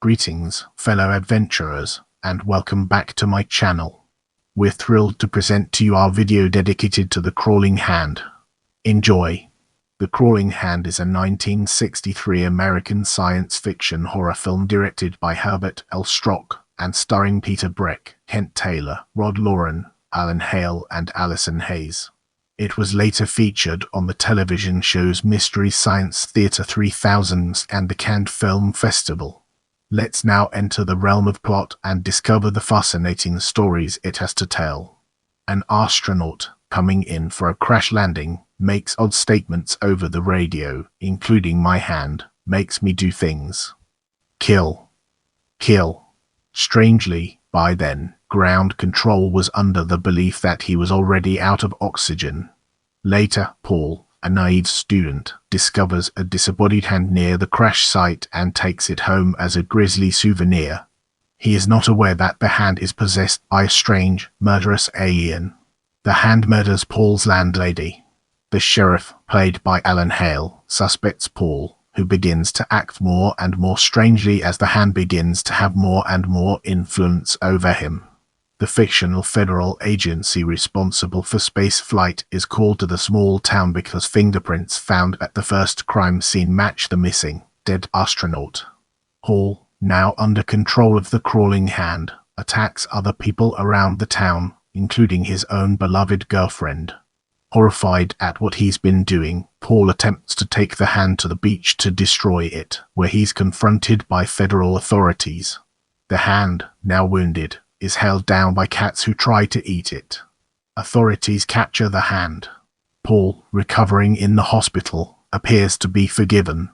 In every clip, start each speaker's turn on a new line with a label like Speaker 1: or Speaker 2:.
Speaker 1: Greetings, fellow adventurers, and welcome back to my channel. We're thrilled to present to you our video dedicated to The Crawling Hand. Enjoy! The Crawling Hand is a 1963 American science fiction horror film directed by Herbert L. Strock and starring Peter Breck, Kent Taylor, Rod Lauren, Alan Hale, and Allison Hayes. It was later featured on the television shows Mystery Science Theater 3000 and the Cannes Film Festival. Let's now enter the realm of plot and discover the fascinating stories it has to tell. An astronaut, coming in for a crash landing, makes odd statements over the radio, including "my hand makes me do things. Kill. Kill." Strangely, by then, ground control was under the belief that he was already out of oxygen. Later, Paul, a naive student, discovers a disembodied hand near the crash site and takes it home as a grisly souvenir. He is not aware that the hand is possessed by a strange, murderous alien. The hand murders Paul's landlady. The sheriff, played by Alan Hale, suspects Paul, who begins to act more and more strangely as the hand begins to have more and more influence over him. The fictional federal agency responsible for space flight is called to the small town because fingerprints found at the first crime scene match the missing, dead astronaut. Paul, now under control of the crawling hand, attacks other people around the town, including his own beloved girlfriend. Horrified at what he's been doing, Paul attempts to take the hand to the beach to destroy it, where he's confronted by federal authorities. The hand, now wounded, is held down by cats who try to eat it. Authorities capture the hand. Paul, recovering in the hospital, appears to be forgiven.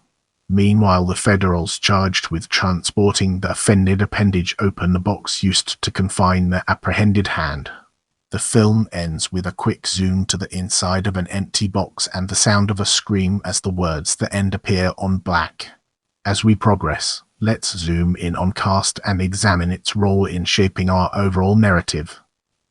Speaker 1: Meanwhile, the federals charged with transporting the offended appendage open the box used to confine the apprehended hand. The film ends with a quick zoom to the inside of an empty box and the sound of a scream as the words "the end" appear on black. As we progress, let's zoom in on cast and examine its role in shaping our overall narrative.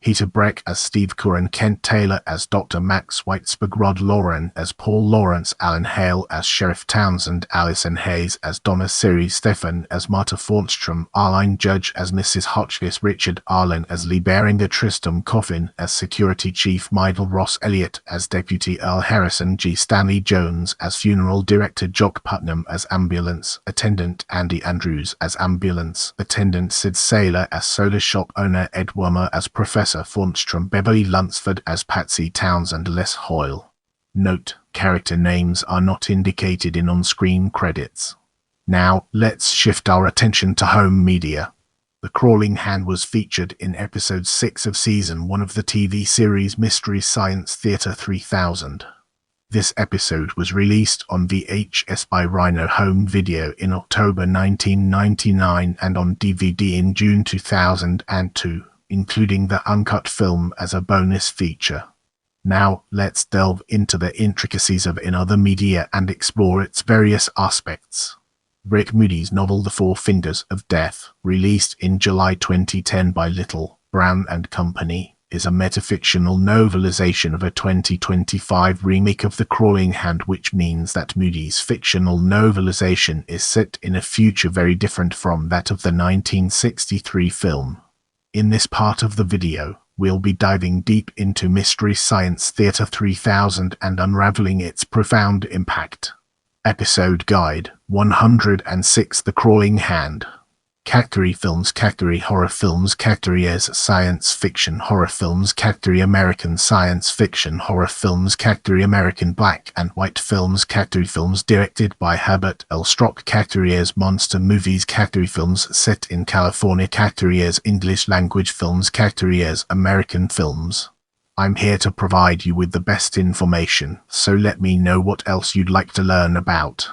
Speaker 1: Peter Breck as Steve Curran, Kent Taylor as Dr. Max Weitzberg, Rod Lauren as Paul Lawrence, Alan Hale as Sheriff Townsend, Allison Hayes as Donna Siri, Stefan as Marta Fornstrom, Arline Judge as Mrs. Hotchkiss, Richard Arlen as Lee Beringer, Tristram Coffin as Security Chief, Michael Ross Elliott as Deputy Earl Harrison, G. Stanley Jones as Funeral Director, Jock Putnam as Ambulance Attendant, Andy Andrews as Ambulance Attendant, Sid Saylor as Solar Shop Owner, Ed Wormer as Professor Fornstrom, Beverly Lunsford as Patsy Townsend, Les Hoyle. Note: character names are not indicated in on-screen credits. Now, let's shift our attention to home media. The Crawling Hand was featured in episode 6 of season 1 of the TV series Mystery Science Theater 3000. This episode was released on VHS by Rhino Home Video in October 1999 and on DVD in June 2002. Including the uncut film as a bonus feature. Now, let's delve into the intricacies of in other media and explore its various aspects. Rick Moody's novel The Four Fingers of Death, released in July 2010 by Little, Brown and Company, is a metafictional novelization of a 2025 remake of The Crawling Hand, which means that Moody's fictional novelization is set in a future very different from that of the 1963 film. In this part of the video, we'll be diving deep into Mystery Science Theater 3000 and unraveling its profound impact. Episode Guide 106: The Crawling Hand. Category Films, Category Horror Films, Category as Science Fiction Horror Films, Category American Science Fiction Horror Films, Category American Black and White Films, Category Films directed by Herbert L. Strock, Category as Monster Movies, Category Films set in California, Category as English Language Films, Category as American Films. I'm here to provide you with the best information, so let me know what else you'd like to learn about.